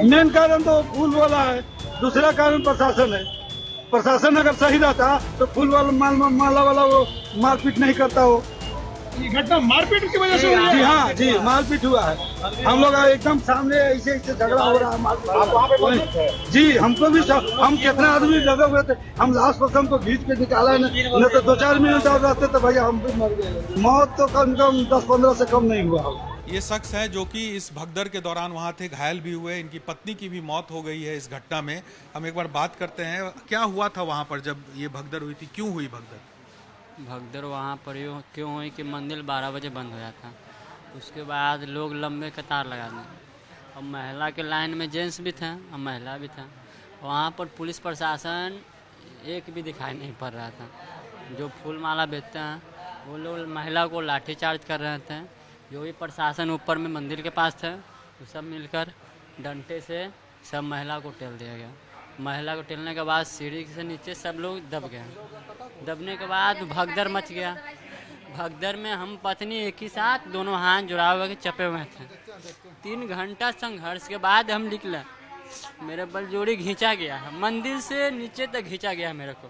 Main कारण तो फूल वाला है, दूसरा कारण प्रशासन है। प्रशासन अगर सही रहता तो फूल वाला माला वाला वो मारपीट नहीं करता हो। ये घटना मारपीट की वजह से हुई जी है। हाँ जी, मारपीट हुआ है। हम लोग एकदम सामने ऐसे झगड़ा हो रहा है, मारपीट हो रहा है। जी हमको भी हम कितना आदमी लगे हुए थे, हम लास्ट पर्सन को खींच के निकाला न तो 2-4 मिनट और रहते तो भैया हम भी मर गए। मौत तो कम से कम 10-15 से कम नहीं हुआ। ये शख्स है जो कि इस भगदड़ के दौरान वहाँ थे, घायल भी हुए, इनकी पत्नी की भी मौत हो गई है इस घटना में। हम एक बार बात करते हैं, क्या हुआ था वहाँ पर जब ये भगदड़ हुई थी, क्यों हुई भगदड़? भगदड़ वहाँ पर क्यों हुई कि मंदिर 12 बजे बंद हो जाता, उसके बाद लोग लंबे कतार लगा दें और महिला के लाइन में जेंट्स भी थे और महिला भी था। वहाँ पर पुलिस प्रशासन एक भी दिखाई नहीं पड़ रहा था। जो फूल माला बेचते हैं वो लोग महिला को लाठीचार्ज कर रहे थे। जो भी प्रशासन ऊपर में मंदिर के पास थे वो सब मिलकर डंडे से सब महिला को टेल दिया गया। महिला को टेलने के बाद सीढ़ी से नीचे सब लोग दब गए। दबने के बाद भगदड़ मच गया। भगदड़ में हम पत्नी एक ही साथ दोनों हाथ जुड़ा हुए के चपे हुए थे। 3 घंटा संघर्ष के बाद हम निकले। मेरे बलजोड़ी खींचा गया है, मंदिर से नीचे तक खींचा गया मेरे को।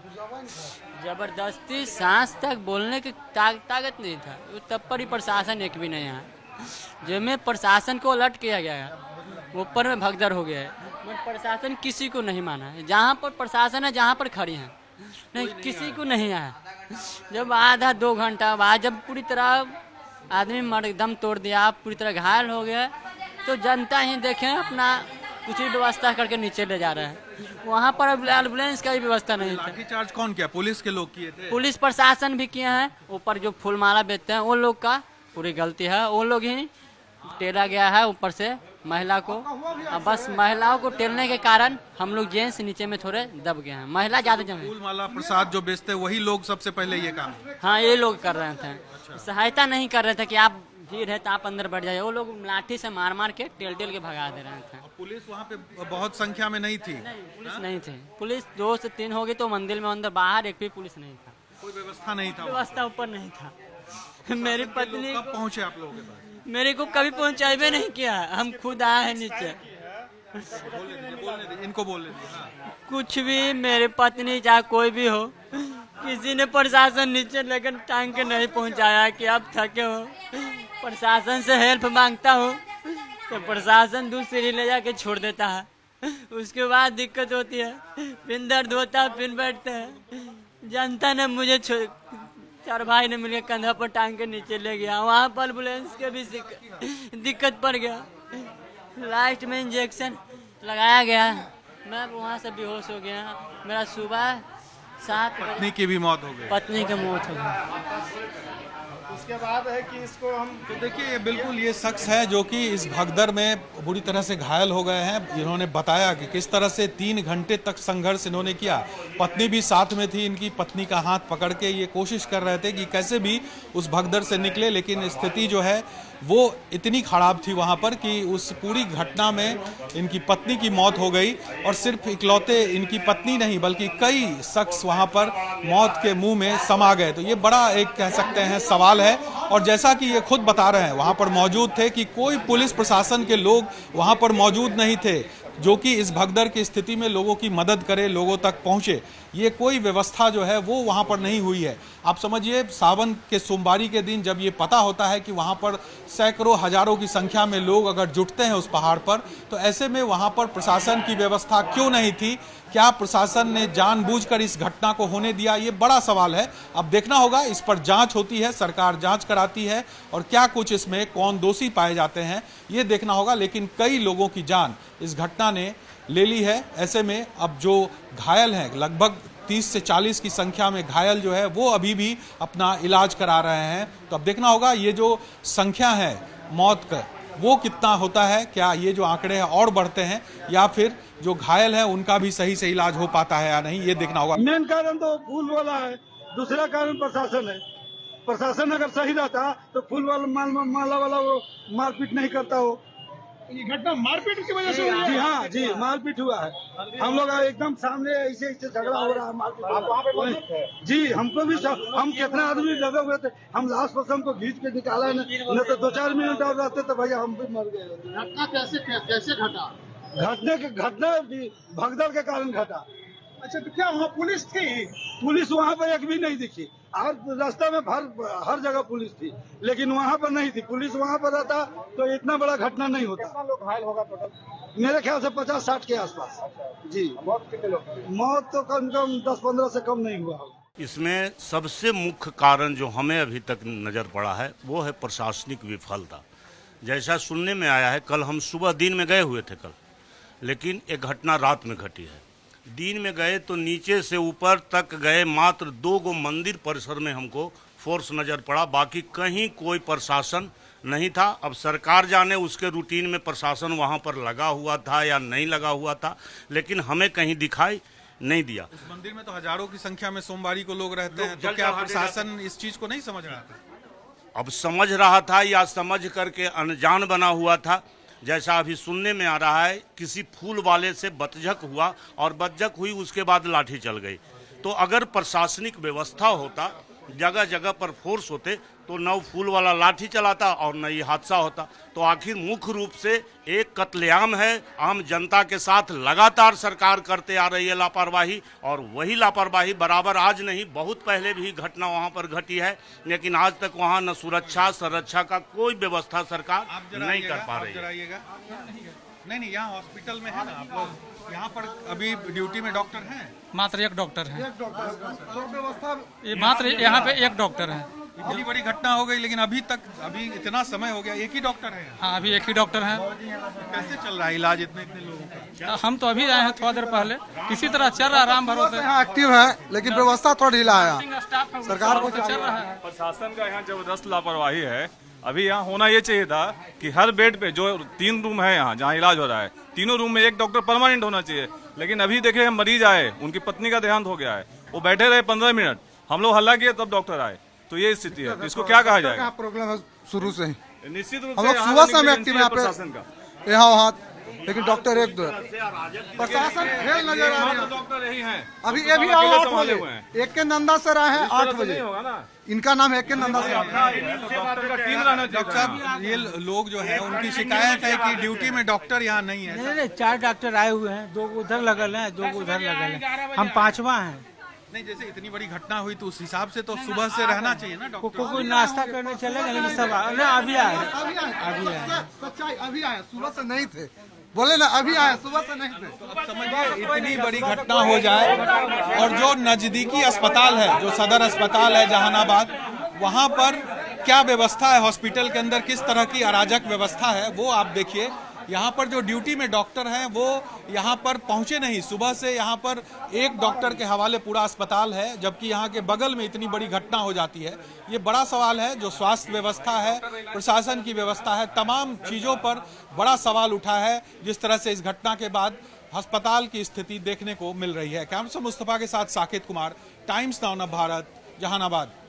जबरदस्ती सांस तक बोलने की ताकत नहीं था। तब पर ही प्रशासन एक भी नहीं आया। जब में प्रशासन को अलर्ट किया गया है, ऊपर में भगदड़ हो गया है, मगर प्रशासन किसी को नहीं माना है। जहाँ पर प्रशासन है, जहाँ पर खड़ी हैं, नहीं किसी को नहीं आया। जब आधा 2 घंटा बाद जब पूरी तरह आदमी मर दम तोड़ दिया, पूरी तरह घायल हो गया, तो जनता ही देखें अपना कुछ ही व्यवस्था करके नीचे ले जा रहे हैं। वहाँ पर एम्बुलेंस का भी व्यवस्था नहीं था। लाठीचार्ज कौन किया? पुलिस के लोग किए थे? पुलिस प्रशासन भी किए हैं। ऊपर जो फूल माला बेचते हैं वो लोग का पूरी गलती है, वो लोग ही टेला गया है ऊपर से महिला को। अब बस महिलाओं को टेलने के कारण हम लोग जेंट्स नीचे में थोड़े दब गए हैं, महिला ज्यादा जमे। फूल माला प्रसाद जो बेचते हैं वही लोग सबसे पहले ये काम? हाँ, ये लोग कर रहे थे। सहायता नहीं कर रहे थे कि आप भीड़ है तो आप अंदर बैठ जाइए। वो लोग लाठी से मार मार के टेल के भगा दे रहे थे। पुलिस वहाँ पे बहुत संख्या में नहीं थी? पुलिस नहीं थी। पुलिस 2 से 3 हो गई तो मंदिर में अंदर बाहर एक भी पुलिस नहीं था। कोई व्यवस्था नहीं था? व्यवस्था ऊपर नहीं था। मेरी पत्नी कब पहुँचे आप लोगों के पास? मेरे को कभी पहुंचाए नहीं किया। हम खुद आए हैं नीचे। इनको बोलने दीजिए। हाँ। कुछ भी मेरी पत्नी चाहे कोई भी हो, किसी ने प्रशासन नीचे लेकर टांग के नहीं पहुंचाया कि आप थके हो। प्रशासन से हेल्प मांगता हो तो प्रशासन दूसरी सीढ़ी ले जाके छोड़ देता है। उसके बाद दिक्कत होती है, फिर दर्द होता है, फिर बैठते हैं। जनता ने मुझे 4 भाई ने मिलकर कंधा पर टांग के नीचे ले गया। वहाँ पर एम्बुलेंस के भी दिक्कत पड़ गया। लास्ट में इंजेक्शन लगाया गया, मैं वहाँ से बेहोश हो गया। मेरा सुबह 7 पत्नी की भी मौत हो गई? पत्नी की मौत हो गई। उसके बाद है कि इसको हम तो देखिए ये बिल्कुल ये शख्स है जो कि इस भगदड़ में बुरी तरह से घायल हो गए हैं। इन्होंने बताया कि किस तरह से 3 घंटे तक संघर्ष इन्होंने किया। पत्नी भी साथ में थी, इनकी पत्नी का हाथ पकड़ के ये कोशिश कर रहे थे कि कैसे भी उस भगदड़ से निकले, लेकिन स्थिति जो है वो इतनी खराब थी वहाँ पर कि उस पूरी घटना में इनकी पत्नी की मौत हो गई। और सिर्फ इकलौते इनकी पत्नी नहीं बल्कि कई शख्स वहाँ पर मौत के मुंह में समा गए। तो ये बड़ा एक कह सकते हैं सवाल है। और जैसा कि ये खुद बता रहे हैं, वहाँ पर मौजूद थे कि कोई पुलिस प्रशासन के लोग वहाँ पर मौजूद नहीं थे जो कि इस भगदड़ की स्थिति में लोगों की मदद करे, लोगों तक पहुँचे। ये कोई व्यवस्था जो है वो वहाँ पर नहीं हुई है। आप समझिए सावन के सोमवारी के दिन जब ये पता होता है कि वहाँ पर सैकड़ों हजारों की संख्या में लोग अगर जुटते हैं उस पहाड़ पर, तो ऐसे में वहाँ पर प्रशासन की व्यवस्था क्यों नहीं थी? क्या प्रशासन ने जानबूझकर इस घटना को होने दिया? ये बड़ा सवाल है। अब देखना होगा, इस पर जांच होती है, सरकार जांच कराती है और क्या कुछ इसमें कौन दोषी पाए जाते हैं ये देखना होगा। लेकिन कई लोगों की जान इस घटना ने ले ली है। ऐसे में अब जो घायल हैं, लगभग 30 से 40 की संख्या में घायल जो है वो अभी भी अपना इलाज करा रहे हैं। तो अब देखना होगा ये जो संख्या है मौत का वो कितना होता है, क्या ये जो आंकड़े हैं और बढ़ते हैं या फिर जो घायल है उनका भी सही से इलाज हो पाता है या नहीं, ये देखना होगा। मेन कारण तो फूल वाला है, दूसरा कारण प्रशासन है। प्रशासन अगर सही रहता तो फूल वाला माला वाला वो मारपीट नहीं करता हो। ये घटना मारपीट की वजह से हुई है। जी हाँ जी, मारपीट हुआ है। हम लोग एकदम सामने ऐसे झगड़ा हो रहा है, मारपीट हो रहा है। जी हमको भी हम कितना आदमी लगे हुए थे, हम लास्ट पर्सन को खींच के निकाला न तो 2-4 मिनट और रहते तो भैया हम भी मर गए। घटना कैसे घटा? घटना भी भगदड़ के कारण घटा। अच्छा, तो क्या वहाँ पुलिस थी? पुलिस वहाँ पर एक भी नहीं दिखी। हर रास्ते में हर जगह पुलिस थी, लेकिन वहाँ पर नहीं थी। पुलिस वहाँ पर रहता तो इतना बड़ा घटना नहीं होता। कितना लोग घायल होगा टोटल? मेरे ख्याल से 50-60 के आसपास। जी, मौत कितने लोग की? मौत तो कम से कम 10-15 से कम नहीं हुआ होगा। इसमें सबसे मुख्य कारण जो हमें अभी तक नज़र पड़ा है वो है प्रशासनिक विफलता। जैसा सुनने में आया है, कल हम सुबह दिन में गए हुए थे कल, लेकिन एक घटना रात में घटी है। दिन में गए तो नीचे से ऊपर तक गए, मात्र 2 गो मंदिर परिसर में हमको फोर्स नज़र पड़ा, बाकी कहीं कोई प्रशासन नहीं था। अब सरकार जाने उसके रूटीन में प्रशासन वहाँ पर लगा हुआ था या नहीं लगा हुआ था, लेकिन हमें कहीं दिखाई नहीं दिया। उस मंदिर में तो हजारों की संख्या में सोमवारी को लोग रहते हैं, तो क्या प्रशासन इस चीज को नहीं समझ रहा था? अब समझ रहा था या समझ करके अनजान बना हुआ था। जैसा अभी सुनने में आ रहा है, किसी फूल वाले से बतझक हुआ और बतझक हुई, उसके बाद लाठी चल गई। तो अगर प्रशासनिक व्यवस्था होता, जगह जगह पर फोर्स होते, तो न फूल वाला लाठी चलाता और न ये हादसा होता। तो आखिर मुख्य रूप से एक कत्लेआम है। आम जनता के साथ लगातार सरकार करते आ रही है लापरवाही, और वही लापरवाही बराबर आज नहीं, बहुत पहले भी घटना वहाँ पर घटी है, लेकिन आज तक वहाँ न सुरक्षा संरक्षा का कोई व्यवस्था सरकार नहीं कर पा रही है। नहीं, यहाँ हॉस्पिटल में है ना आप लोग, यहाँ पर अभी ड्यूटी में डॉक्टर हैं? मात्र एक डॉक्टर है। व्यवस्था मात्र यहाँ पे एक डॉक्टर है। इतनी बड़ी घटना हो गई, लेकिन अभी इतना समय हो गया, एक ही डॉक्टर है? हाँ, अभी एक ही डॉक्टर है। कैसे चल रहा है इलाज इतने लोगों का? हम तो अभी आए हैं थोड़ा देर पहले, किसी तरह चल रहा है, आराम भरोसे। यहाँ एक्टिव है, लेकिन व्यवस्था थोड़ा ढीला है। सरकार को चल रहा है। प्रशासन का यहाँ जबरदस्त लापरवाही है। अभी यहाँ होना ये चाहिए था कि हर बेड पे, जो 3 रूम है यहाँ जहाँ इलाज हो रहा है, तीनों रूम में एक डॉक्टर परमानेंट होना चाहिए। लेकिन अभी देखे, मरीज आए, उनकी पत्नी का देहांत हो गया है, वो बैठे रहे 15 मिनट, हम लोग हल्ला किए तब डॉक्टर आए। तो ये स्थिति है, तो इसको क्या कहा जाएगा? प्रॉब्लम है शुरू से ही। निश्चित रूप हम से लोग सुबह से हम एक्टिव है प्रशासन का। यहाँ वहाँ, लेकिन डॉक्टर एक दो प्रशासन फेल नजर आ रहा है। डॉक्टर यही हैं, अभी ये भी 8 बजे एक के नंदा से रहे हैं 8 बजे। होगा ना, इनका नाम है एक के नंदा से। डॉक्टर का टीम रहना चाहिए। डॉक्टर साहब, ये लोग जो है उनकी शिकायत है कि ड्यूटी में डॉक्टर यहाँ नहीं है। नहीं, 4 डॉक्टर आए हुए हैं, 2 उधर लगल हैं, 2 उधर लगल हैं, हम 5वां हैं। नहीं, जैसे इतनी बड़ी घटना हुई तो उस हिसाब से तो सुबह से रहना चाहिए ना डॉक्टर। कोई नाश्ता करने चलेगा, लेकिन सब अभी आए। सच्चाई अभी आए, सुबह से नहीं थे। बोले ना, अभी आए, सुबह से नहीं थे। अब समझिए, इतनी बड़ी घटना हो जाए और जो नजदीकी अस्पताल है, जो सदर अस्पताल है जहानाबाद, वहां पर क्या व्यवस्था है, हॉस्पिटल के अंदर किस तरह की अराजक व्यवस्था है, वो आप देखिए। यहाँ पर जो ड्यूटी में डॉक्टर हैं वो यहाँ पर पहुंचे नहीं। सुबह से यहाँ पर एक डॉक्टर के हवाले पूरा अस्पताल है, जबकि यहाँ के बगल में इतनी बड़ी घटना हो जाती है। ये बड़ा सवाल है। जो स्वास्थ्य व्यवस्था है, प्रशासन की व्यवस्था है, तमाम चीज़ों पर बड़ा सवाल उठा है, जिस तरह से इस घटना के बाद अस्पताल की स्थिति देखने को मिल रही है। कैमरा मुस्तफा के साथ Saket Kumar, times now of Bharat, Jehanabad.